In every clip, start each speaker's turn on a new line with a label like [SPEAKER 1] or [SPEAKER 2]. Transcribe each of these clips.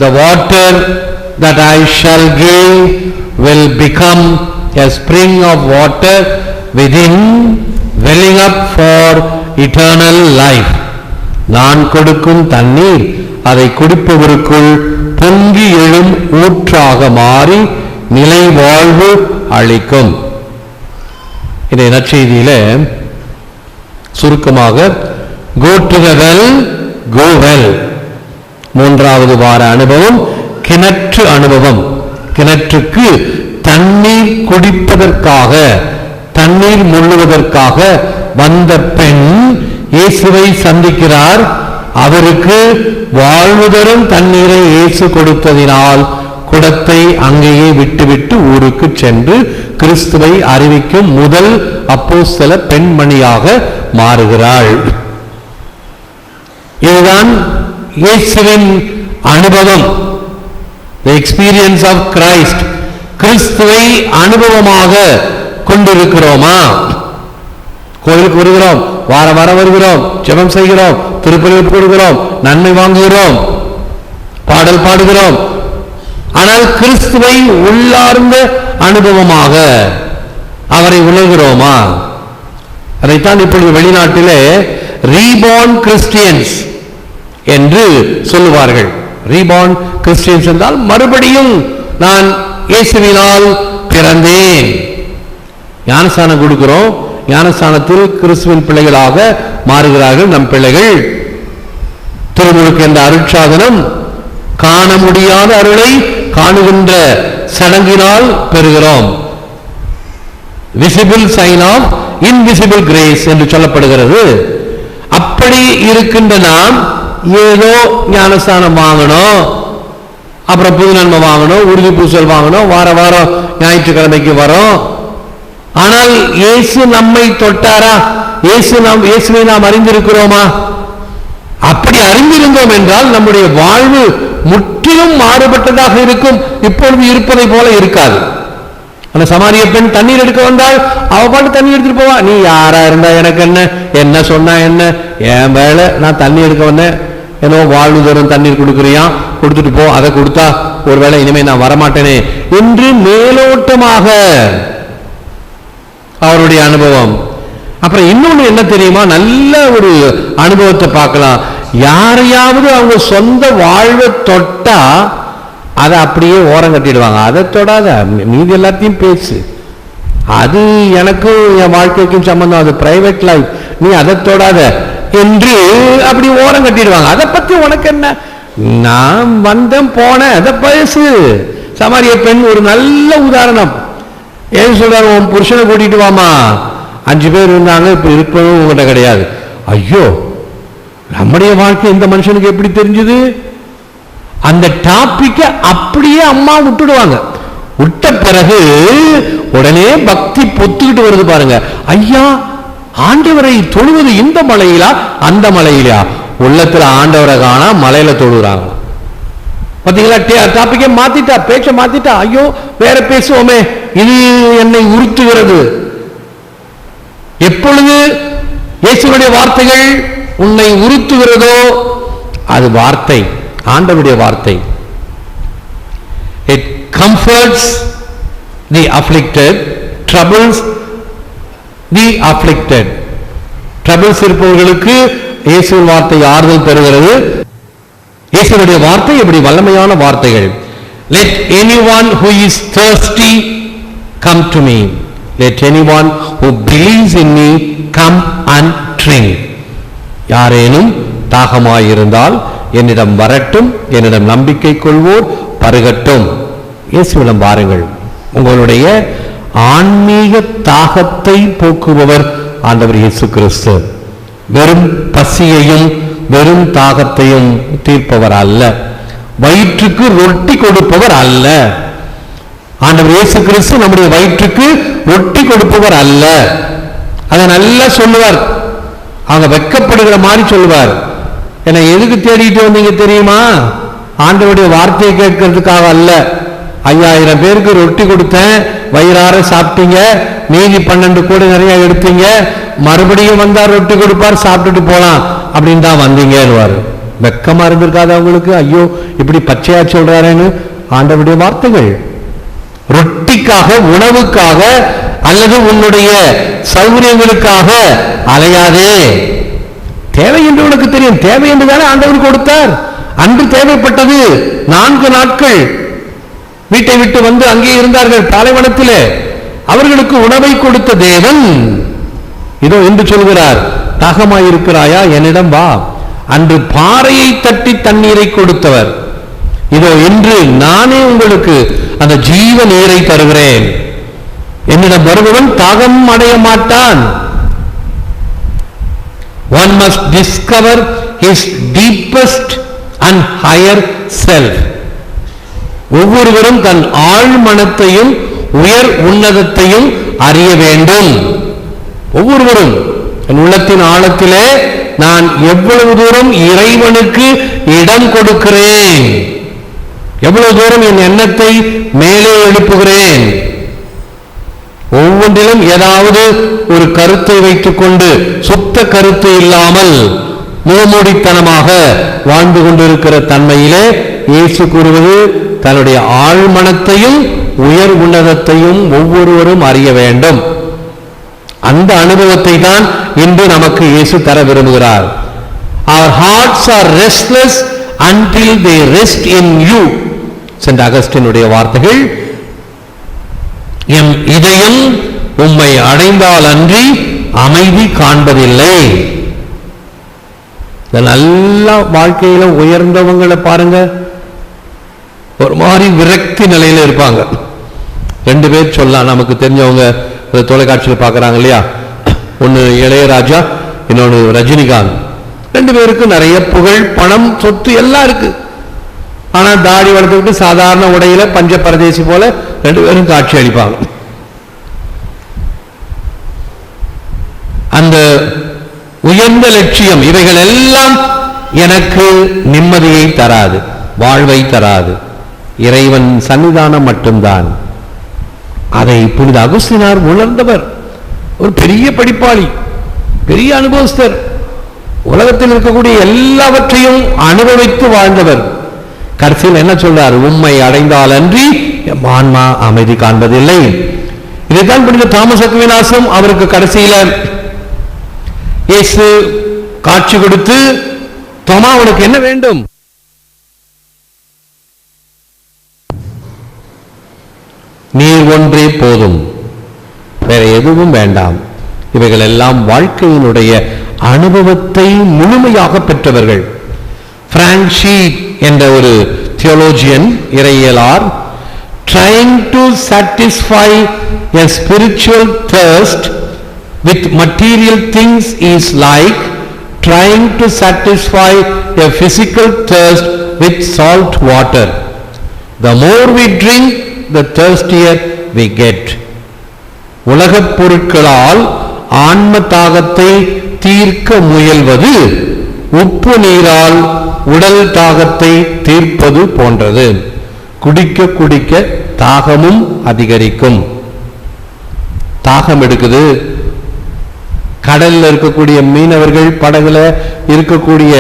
[SPEAKER 1] The water that I shall give will become a spring of water within, welling up for eternal life. நான் கொடுக்கும் தண்ணீர் அதை குடிப்பவருக்குள் பொங்கி எழும் ஊற்றாக மாறி நிலை வாழ்வு அளிக்கும். இதை நற்செய்தியில சுருக்கமாக go to the well, go well. மூன்றாவது வார அனுபவம் கிணற்று அனுபவம். கிணற்றுக்கு தண்ணீர் குடிப்பதற்காக, தண்ணீர் முள்ளுவதற்காக வந்த பெண் இயேசுவை சந்திக்கிறார். அவருக்கு வாழ்வு தரும் தண்ணீரை இயேசு கொடுத்ததினால் குடத்தை அங்கேயே விட்டுவிட்டு ஊருக்கு சென்று கிறிஸ்துவை அறிவிக்கும் முதல் அப்போஸ்தல பெண்மணியாக மாறுகிறாள். இதுதான் இயேசுவின் அனுபவம். The experience of Christ. கிறிஸ்துவை அனுபவமாக கொண்டிருக்கிறோமா? கோயிலுக்கு வருகிறோம், வார வாரம் வருகிறோம், ஜெபம் செய்கிறோம், திருப்பலி கொடுக்கிறோம், நன்மை வாங்குகிறோம், பாடல் பாடுகிறோம். ஆனால் கிறிஸ்துவை உள்ளார்ந்த அனுபவமாக அவரை உணர்கிறோமா? அதைத்தான் இப்பொழுது வெளிநாட்டிலே ரீபார்ன் கிறிஸ்டியன்ஸ் என்று சொல்லுவார்கள். ரீபார்ன் கிறிஸ்டியன்ஸ் என்றால் மறுபடியும் நான் இயேசுவினால் பிறந்தேன். ஞானஸ்தானம் கொடுக்கிறோம், ஞானஸ்தானத்தில் கிறிஸ்துவின் பிள்ளைகளாக மாறுகிறார்கள் நம் பிள்ளைகள். திருமுழுக்கு என்ற அருட்சாதனம் காண முடியாத அருளை காணுகின்ற சடங்கினால் பெறுகிறோம். Visible sign of invisible grace என்று சொல்லப்படுகிறது. அப்படி இருக்கின்ற நாம் ஏதோ ஞானஸ்தானம் வாங்கணும், அப்புறம் புது நன்மை வாங்கணும், உறுதி பூசல் வாங்கணும், வார வாரம் ஞாயிற்றுக்கிழமைக்கு வரோம். ஆனால் இயேசு நம்மை தொட்டாரா? இயேசுவை நாம் அறிந்திருக்கிறோமா? அப்படி அறிந்திருந்தோம் என்றால் நம்முடைய வாழ்வு முற்றிலும் மாறுபட்டதாக இருக்கும். இப்பொழுது இருப்பதை போல இருக்காது. அந்த சமாரிய பெண் தண்ணீர் எடுக்க வந்தால் அவ பாட்டு தண்ணி எடுத்துட்டு போவா. நீ யாரா இருந்தா எனக்கு என்ன, என்ன சொன்னா என்ன, என் வேலை, நான் தண்ணி எடுக்க வந்தேன், ஏதோ வாழ்வு தரும் தண்ணீர் கொடுக்குறியா, கொடுத்துட்டு போ, அதை கொடுத்தா ஒருவேளை இனிமே நான் வரமாட்டேனே என்று மேலோட்டமாக அவருடைய அனுபவம். அப்புறம் இன்னொன்னு என்ன தெரியுமா, நல்ல ஒரு அனுபவத்தை பார்க்கலாம். யாரையாவது அவங்க சொந்த வாழ்வை தொட்டா அதை அப்படியே ஓரம் கட்டிடுவாங்க. அதை தொடாத, மீதி எல்லாத்தையும் பேசு, அது எனக்கும் என் வாழ்க்கைக்கும் சம்பந்தம், அது பிரைவேட் லைஃப், நீ அதை தொடாத என்று அப்படி ஓரம் கட்டிடுவாங்க. அதை பத்தி உனக்கு என்ன, நான் வந்தேன் போனேன், அதை பேசு. சமாரிய பெண் ஒரு நல்ல உதாரணம். ஏன் சொல்றாரு, உன் புருஷனை கூட்டிட்டு வாமா, 5 பேர் இருந்தாங்க, இப்ப இருக்கணும் உங்கள்கிட்ட கிடையாது. ஐயோ, நம்முடைய வாழ்க்கை இந்த மனுஷனுக்கு எப்படி தெரிஞ்சது? அந்த டாபிக்க அப்படியே அம்மா விட்டுடுவாங்க. விட்ட பிறகு உடனே பக்தி பொத்துக்கிட்டு வருது பாருங்க. ஐயா, ஆண்டவரை தொழுவது இந்த மலையிலா அந்த மலையிலா? உள்ளத்துல ஆண்டவரை காணா, மலையில தொழுகிறாங்க. பாத்தீங்களா, டாபிக்கை மாத்திட்டா, பேச்ச மாத்திட்டா. ஐயோ, வேற பேசுவோமே, இது என்னை உறுத்துகிறது. எப்பொழுது இயேசுவுடைய வார்த்தைகள் உன்னை உறுத்துகிறதோ அது வார்த்தை, ஆண்டவருடைய வார்த்தை. It comforts the afflicted, troubles the afflicted. troubles இருப்பவர்களுக்கு இயேசுவின் வார்த்தை ஆறுதல் தருகிறது. இயேசுவுடைய வார்த்தை எப்படி வல்லமையான வார்த்தைகள். Let anyone who is thirsty come to me. Let anyone who believes in me come and drink. யாரேனும் தாகமாயிருந்தால் என்னிடம் வரட்டும், என்னிடம் நம்பிக்கை கொள்வோர் பருகட்டும். இயேசுவிடம் வாருங்கள். உங்களுடைய ஆன்மீக தாகத்தை போக்குபவர் ஆண்டவர் இயேசு கிறிஸ்து. வெறும் பசியையும் வெறும் தாகத்தையும் தீர்ப்பவர் அல்ல, வயிற்றுக்கு ரொட்டி கொடுப்பவர் அல்ல. ஆண்டவர் இயேசு கிறிஸ்து நம்முடைய வயிற்றுக்கு ரொட்டி கொடுப்பவர் அல்ல. அதை நல்லா சொல்லுவார், அவங்க வெட்கப்படுகிற மாதிரி சொல்லுவார். என்னை எதுக்கு தேடிட்டு வந்தீங்க தெரியுமா? ஆண்டவருடைய வார்த்தையை கேட்கறதுக்காக அல்ல. 5000 பேருக்கு ரொட்டி கொடுத்தேன், வயிறார சாப்பிட்டீங்க, மீதி 12 கூட நிறைய எடுத்தீங்க, மறுபடியும் வந்தா ரொட்டி கொடுப்பார், சாப்பிட்டுட்டு போலாம் அப்படின்னு தான் வந்தீங்கன்னு. வெக்கமா இருந்திருக்காது அவங்களுக்கு, ஐயோ இப்படி பச்சையா சொல்றாருன்னு. ஆண்டவருடைய வார்த்தைகள். ரொட்டிக்காக, உணவுக்காக அல்லது உன்னுடைய சௌகரியங்களுக்காக அலையாதே. தேவை என்று உனக்கு தெரியும். தேவை என்று தானே ஆண்டவர் கொடுத்தார். அன்று தேவைப்பட்டது. 4 நாட்கள் வீட்டை விட்டு வந்து அங்கே இருந்தார்கள் பாலைவனத்திலே. அவர்களுக்கு உணவை கொடுத்த தேவன் இதோ என்று சொல்கிறார், தாகமாயிருக்கிறாயா, என்னிடம் வா. அன்று பாறையை தட்டி தண்ணீரை கொடுத்தவர் இதோ இன்று நானே உங்களுக்கு அந்த ஜீவ நீரை தருகிறேன். என்னிடம் வருபவன் தாகம் அடைய மாட்டான். One must discover his deepest and higher self. ஒவ்வொருவரும் தன் ஆழ்மனத்தையும் உயர் உன்னதத்தையும் அறிய வேண்டும். ஒவ்வொருவரும் என் உள்ளத்தின் ஆழத்திலே நான் எவ்வளவு தூரம் இறைவனுக்கு இடம் கொடுக்கிறேன், எவ்வளவு தூரம் என் எண்ணத்தை மேலே எழுப்புகிறேன். ஒவ்வொன்றிலும் ஏதாவது ஒரு கருத்தை வைத்துக் கொண்டு சுத்த கருத்து இல்லாமல் முகமூடித்தனமாக வாழ்ந்து கொண்டிருக்கிற தன்மையிலே இயேசு கூறுவது தன்னுடைய ஆழ்மனத்தையும் உயர் உன்னதத்தையும் ஒவ்வொருவரும் அறிய வேண்டும். அந்த அனுபவத்தை தான் இன்று நமக்கு இயேசு தர விரும்புகிறார். Our hearts are restless until they rest in you. சென்ற அகஸ்டினுடைய வார்த்தைகள். எம் இதயம் உம்மை அடைந்தால் அன்றி அமைதி காண்பதில்லை. நல்ல வாழ்க்கையில உயர்ந்தவங்களை பாருங்க, ஒரு மாதிரி விரக்தி நிலையில இருப்பாங்க. 2 பேர் சொல்லலாம், நமக்கு தெரிஞ்சவங்க தொலைக்காட்சியில் பார்க்கறாங்க இல்லையா. ஒன்னு இளையராஜா, இன்னொன்னு ரஜினிகாந்த். 2 பேருக்கும் நிறைய புகழ், பணம், சொத்து எல்லாம் இருக்கு. ஆனா தாடி வளர்த்துக்கிட்டு சாதாரண உடையில பஞ்ச பரதேசி போல 2 பேரும் காட்சி அளிப்பாங்க. அந்த உயர்ந்த லட்சியம் இவைகள் எல்லாம் எனக்கு நிம்மதியை தராது, வாழ்வை தராது. இறைவன் சன்னிதானம் மட்டும்தான். அதை புனித அகுஸ்தினார் உணர்ந்தவர். ஒரு பெரிய படிப்பாளி, பெரிய அனுபவஸ்தர், உலகத்தில் இருக்கக்கூடிய எல்லாவற்றையும் அனுபவித்து வாழ்ந்தவர். கடைசியில் என்ன சொல்றார்? உம்மை அடைந்தால் அன்றி ஆன்மா அமைதி காண்பதில்லை. இதைத்தான் புனித தாமஸ் அக்வினாசும் அவருக்கு கடைசியில இயேசு காட்சி கொடுத்து, தோமா உனக்கு என்ன வேண்டும்? நீர் ஒன்றே போதும், வேற எதுவும் வேண்டாம். இவைகள் எல்லாம் வாழ்க்கையினுடைய அனுபவத்தை முழுமையாக பெற்றவர்கள். பிராங்க் ஷீட் என்ற ஒரு தியோலோஜியன், இறையியலார், trying to satisfy a spiritual thirst with material things is like trying to satisfy a physical thirst with salt water. The more we drink, the thirstier we get. உலகப் பொருட்களால் ஆன்ம தாகத்தை தீர்க்க முயல்வது உப்பு நீரால் உடல் தாகத்தை தீர்ப்பது போன்றது. குடிக்க குடிக்க தாகமும் அதிகரிக்கும். தாகம் எடுக்குது. கடல்ல இருக்கக்கூடிய மீனவர்கள் படகுல இருக்கக்கூடிய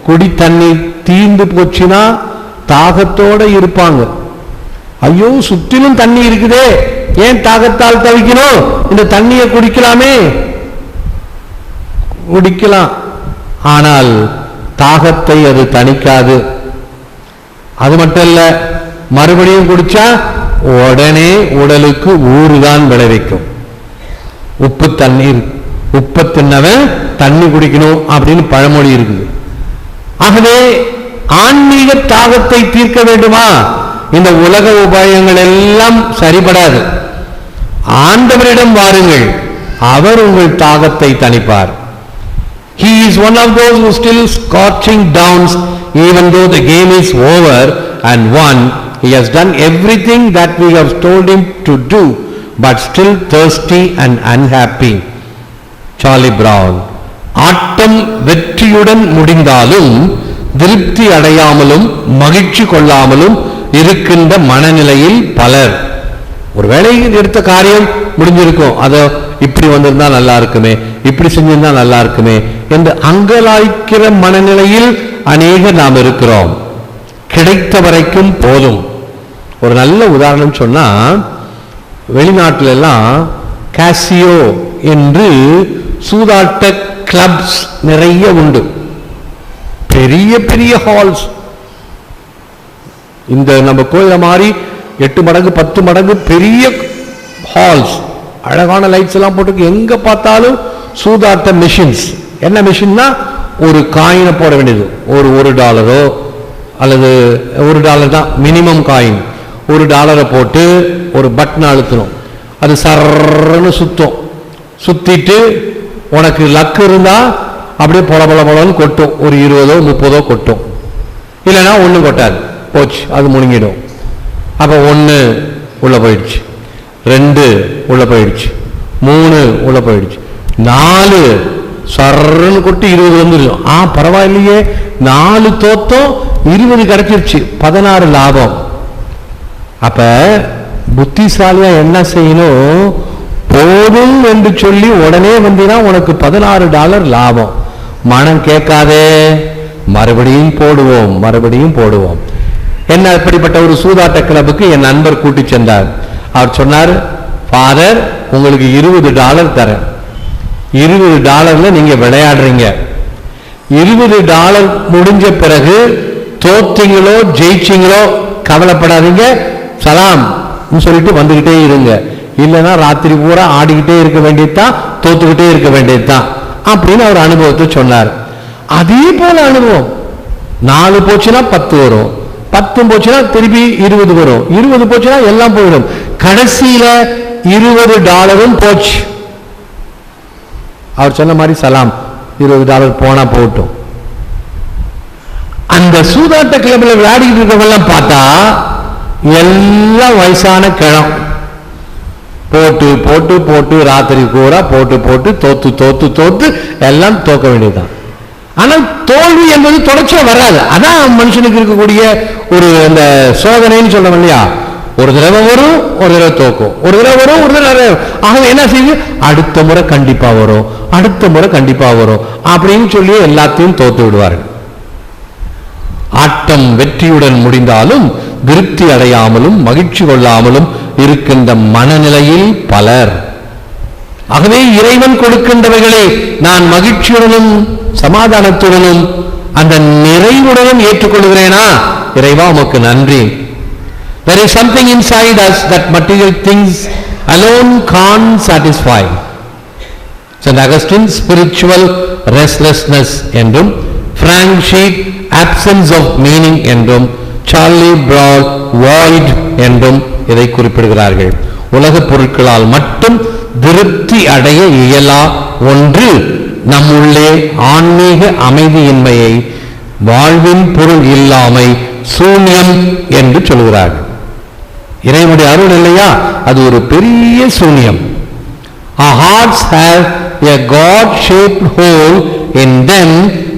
[SPEAKER 1] குடி தண்ணி தீர்ந்து போச்சுன்னா தாகத்தோட இருப்பாங்க. ஐயோ சுற்றிலும் தண்ணி இருக்குதே, ஏன் தாகத்தால் தவிக்கணும், இந்த தண்ணியை குடிக்கலாமே. குடிக்கலாம், ஆனால் தாகத்தை அது தணிக்காது. அது மட்டும் இல்ல, மறுபடியும் குடிச்சா உடனே உடலுக்கு ஊறுதான் விளைவிக்கும். உப்பு தண்ணீர், உப்பை தின்னவன் தண்ணி குடிக்கணும் அப்படின்னு பழமொழி இருக்குது. ஆகவே ஆன்மீக தாகத்தை தீர்க்க வேண்டுமா? இந்த உலக உபாயங்கள் எல்லாம் சரிபடாது. ஆண்டவரிடம் வாருங்கள், அவர் உங்கள் தாகத்தை தணிப்பார். He is one of those who still scorching downs even though the game is over and won. He has done everything that we have told him to do, but still thirsty and unhappy. Charlie Brown. ஆட்டம் வெற்றியுடன் முடிந்தாலும் திருப்தி அடையாமலும் மகிழ்ச்சி கொள்ளாமலும் இருக்கின்ற மனநிலையில் பலர். ஒருவேளை எடுத்த காரியம் முடிஞ்சிருக்கும், அதை இப்படி வந்திருந்தா நல்லா இருக்குமே, இப்படி செஞ்சிருந்தா நல்லா இருக்குமே என்று அங்கலாய்க்கிற மனநிலையில் அநேகர் நாம் இருக்கிறோம். கிடைத்த வரைக்கும் போதும். ஒரு நல்ல உதாரணம் சொன்னா, வெளிநாட்டில எல்லாம் காசியோ என்று சூதாட்ட கிளப்ஸ் நிறைய உண்டு. பெரிய பெரிய ஹால்ஸ், இந்த நம்ம கோயில மாதிரி 8 மடங்கு 10 மடங்கு பெரிய ஹால்ஸ், அழகான லைட்ஸ் எல்லாம் போட்டு எங்க பார்த்தாலும் சூதாட்ட மிஷின்ஸ். என்ன மிஷின்னா, ஒரு காயினை போட வேண்டியது, ஒரு $1 அல்லது $1 தான் மினிமம் காயின். $1 போட்டு ஒரு பட்டன் அழுத்தணும், அது சர்ன்னு சுத்தும். சுத்திட்டு உனக்கு லக்கு இருந்தா அப்படியே பொல பொல பொலன்னு கொட்டும், ஒரு 20 30 கொட்டும். இல்லைன்னா ஒன்றும் கொட்டாது, போச்சு, அது முழுங்கிடும். அப்போ 1 உள்ள போயிடுச்சு, 2 உள்ள போயிடுச்சு, 3 உள்ள போயிடுச்சு, 4 சர்ன்னு கொட்டி 20 வந்துடும். பரவாயில்லையே, 4 தோத்தம், 20 கிடைச்சிருச்சு, 16 லாபம். அப்ப புத்திசாலியா என்ன செய்யணும், போதும் என்று சொல்லி உடனே வந்தீங்கன்னா உனக்கு $16 லாபம். மனம் கேட்காதே, மறுபடியும் போடுவோம், மறுபடியும் போடுவோம். என்ன, இப்படிப்பட்ட ஒரு சூதாட்ட கிளப்புக்கு என் நண்பர் கூட்டி சென்றார். அவர் சொன்னார், ஃபாதர் உங்களுக்கு $20 தரேன், $20 நீங்க விளையாடுறீங்க, $20 முடிஞ்ச பிறகு தோத்தீங்களோ ஜெயிச்சிங்களோ கவலைப்படாதீங்க, சலாம் சொல்லிட்டு வந்துகிட்டே இருங்க. இல்லைன்னா ராத்திரி பூரா ஆடிக்கிட்டே இருக்க வேண்டியதுதான், தோத்துக்கிட்டே இருக்க வேண்டியதுதான் அப்படின்னு அவர் அனுபவத்தை சொன்னார். அதே போல அனுபவம், 4 போச்சுன்னா 10 வரும், 10 போச்சுன்னா திருப்பி 20 வரும், 20 போச்சுன்னா எல்லாம் போயிடும். கடைசியில $20 போச்சு. அவர் சொன்ன மாதிரி சலாம், $20 போனா போட்டும். அந்த சூதாட்ட கிளப்ல விளையாடிட்டு இருக்கவெல்லாம் பார்த்தா எல்லாம் வயசான கிழம், போட்டு போட்டு போட்டு ராத்திரி பூரா போட்டு போட்டு தோத்து தோத்து தோத்து எல்லாம் தோக்க வேண்டியதுதான். ஆனால் தோல்வி என்பது தொடர்ச்சியா வராது. அதான் மனுஷனுக்கு இருக்கக்கூடிய ஒரு அந்த சோதனைன்னு சொல்றோம் இல்லையா, ஒரு தடவை வரும், ஒரு தடவை தோக்கும், ஒரு தடவை வரும், ஒரு தடவை. ஆக என்ன செய்யுது, அடுத்த முறை கண்டிப்பா வரும், அடுத்த முறை கண்டிப்பா வரும் அப்படின்னு சொல்லி எல்லாத்தையும் தோத்து விடுவார்கள். ஆட்டம் வெற்றியுடன் முடிந்தாலும் திருப்தி அடையாமலும் மகிழ்ச்சி கொள்ளாமலும் இருக்கின்ற மனநிலையில் பலர். ஆகவே இறைவன் கொடுக்கின்றவைகளை நான் மகிழ்ச்சியுடனும் சமாதானத்துடனும் அந்த நிறைவுடனும் ஏற்றுக்கொள்கிறேனா, இறைவா உமக்கு நன்றி. There is something inside us that material things alone can't satisfy. St. Augustine spiritual restlessness என்றும், Frank Sheet absence of meaning என்றும், சார்லி பிராட் void என்றும் இதை குறிப்பிடுகிறார்கள். உலகப் பொருட்களால் மட்டும் திருப்தி அடைய இயலா ஒன்று நம்முள்ளே ஆன்மீக அமைதியின்மையை, வாழ்வின் பொருள் இல்லாமை, சூன்யம் என்று சொல்கிறார்கள். இறைவனுடைய அருள் இல்லையா, அது ஒரு பெரிய சூன்யம். Our hearts have a God-shaped hole in them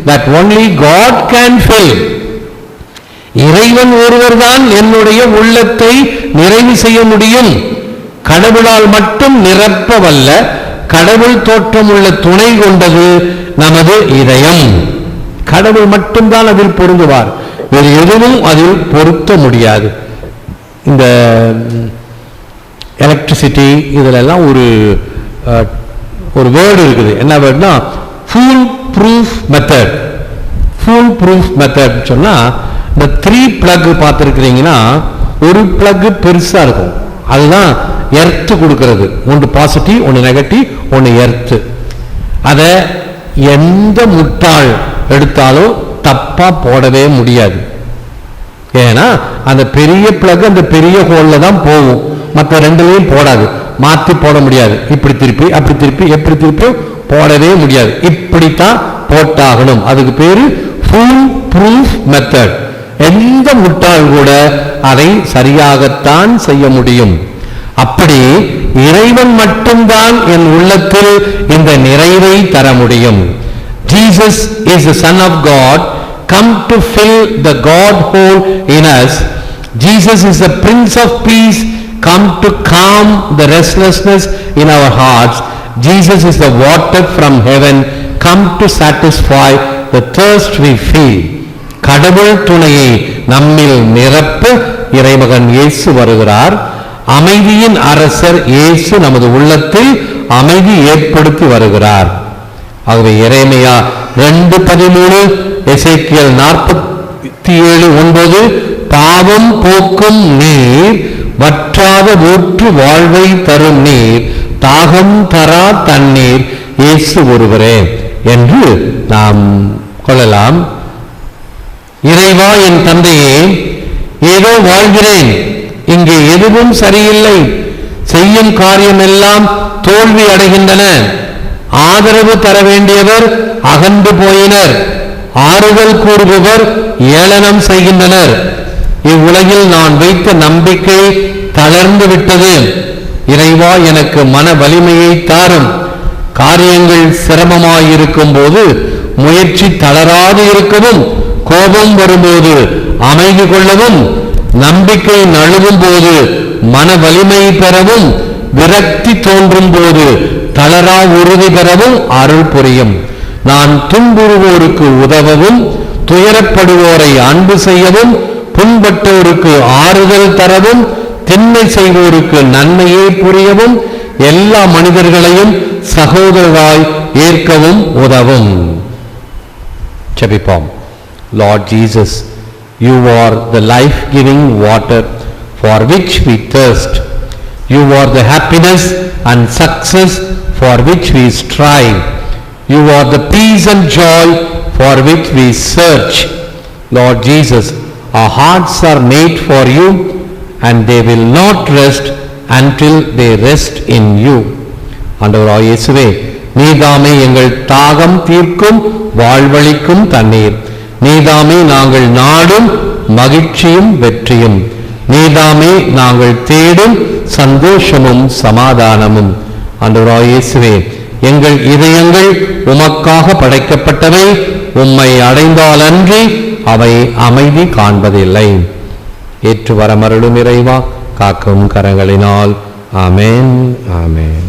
[SPEAKER 1] that only God can fill. இறைவன் ஒருவர்தான் என்னுடைய உள்ளத்தை நிறைவு செய்ய முடியும். கடவுளால் மட்டும் நிரப்பவல்ல, கடவுள் தோற்றம் உள்ள துணை கொண்டது நமது இதயம். கடவுள் மட்டும்தான் அதில் பொருந்துவார், வேறு எதுவும் அதில் பொருத்த முடியாது. இந்த எலக்ட்ரிசிட்டி இதிலெல்லாம் ஒரு வேர்டு இருக்குது. என்ன வேர்டுனா foolproof method. Foolproof method சொன்னா, இந்த 3 பிளக் பார்த்துருக்கிறீங்கன்னா, ஒரு பிளக் பெருசா இருக்கும், அதுதான் எர்த்து கொடுக்கிறது. ஒன்று பாசிட்டிவ், ஒன்று நெகட்டிவ், ஒன்று எர்த்து. அதை எந்த முட்டாள் எடுத்தாலும் தப்பா போடவே முடியாது. ஏன்னா அந்த பெரிய பிளக் அந்த பெரிய ஹோல்ல தான் போகும், மற்ற ரெண்டுலையும் போடாது, மாற்றி போட முடியாது. இப்படி திருப்பி அப்படி திருப்பி எப்படி திருப்பியும் போடவே முடியாது, இப்படித்தான் போட்டாகணும். அதுக்கு பேரு ஃபுல் ப்ரூஃப் மெத்தட். எந்த முட்டாள் கூட அதை சரியாகத்தான் செய்ய முடியும். அப்படி இறைவன் மட்டும்தான் என் உள்ளத்தில் இந்த நிறைவை தர முடியும். Jesus is the Son of God, come to fill the God hole in us. Jesus is the Prince of Peace, come to calm the restlessness in our hearts. Jesus is the water from heaven come to satisfy the thirst we feel. கடவுள் துணையை நம்மில் நிரப்ப இறைமகன் இயேசு வருகிறார். அமைதியின் அரசர் இயேசு நமது உள்ளத்தில் அமைதி ஏற்படுத்தி வருகிறார். ஆகவே எரேமியா 2:13, எசேக்கியேல் 47:9, பாவம் போக்கும் நீர், வற்றாத ஊற்று வாழ்வை தரும் நீர், தாகம் தரா தண்ணீர் இயேசு ஒருவரே என்று நாம் கொள்ளலாம். இறைவா என் தந்தையே, ஏதோ வாழ்கிறேன், இங்கே எதுவும் சரியில்லை, செய்யும் காரியமெல்லாம் தோல்வி அடைகின்றன, ஆதரவு தர வேண்டியவர் அகன்று போயினர், ஆறுதல் கூறுபவர் ஏளனம் செய்கின்றனர், இவ்வுலகில் நான் வைத்த நம்பிக்கை தளர்ந்து விட்டது. இறைவா எனக்கு மன வலிமையை தாரும். காரியங்கள் சிரமமாயிருக்கும் போது முயற்சி தளராது இருக்கவும், கோபம் வரும்போது அமைதி கொள்ளவும், நம்பிக்கை நழுவும் போது மன வலிமை பெறவும், விரக்தி தோன்றும் போது தளரா உறுதி பெறவும் அருள் புரியும். நான் துன்புறுவோருக்கு உதவவும், துயரப்படுவோரை அன்பு செய்யவும், புண்பட்டோருக்கு ஆறுதல் தரவும், திண்மை செய்வோருக்கு நன்மையை புரியவும், எல்லா மனிதர்களையும் சகோதரராய் ஏற்கவும் உதவும். ஜெபிப்போம். Lord Jesus, you are the life-giving water for which we thirst. You are the happiness and success for which we strive. You are the peace and joy for which we search. Lord Jesus, our hearts are made for you and they will not rest until they rest in you. ஆண்டவராகிய இயேசுவே, நீதாமே எங்கள் தாகம் தீர்க்கும் வாழ்வளிக்கும் தண்ணீர். நீதாமே நாங்கள் நாடும் மகிழ்ச்சியும் வெற்றியும். நீதாமே நாங்கள் தேடும் சந்தோஷமும் சமாதானமும். ஆண்டவராகிய இயேசுவே, எங்கள் இதயங்கள் உமக்காக படைக்கப்பட்டவை. உம்மை அடைந்தாலன்றி அவை அமைதி காண்பதில்லை. ஏற்று வரமருளும் இறைவா, காக்கும் கரங்களினால். ஆமென், ஆமென்.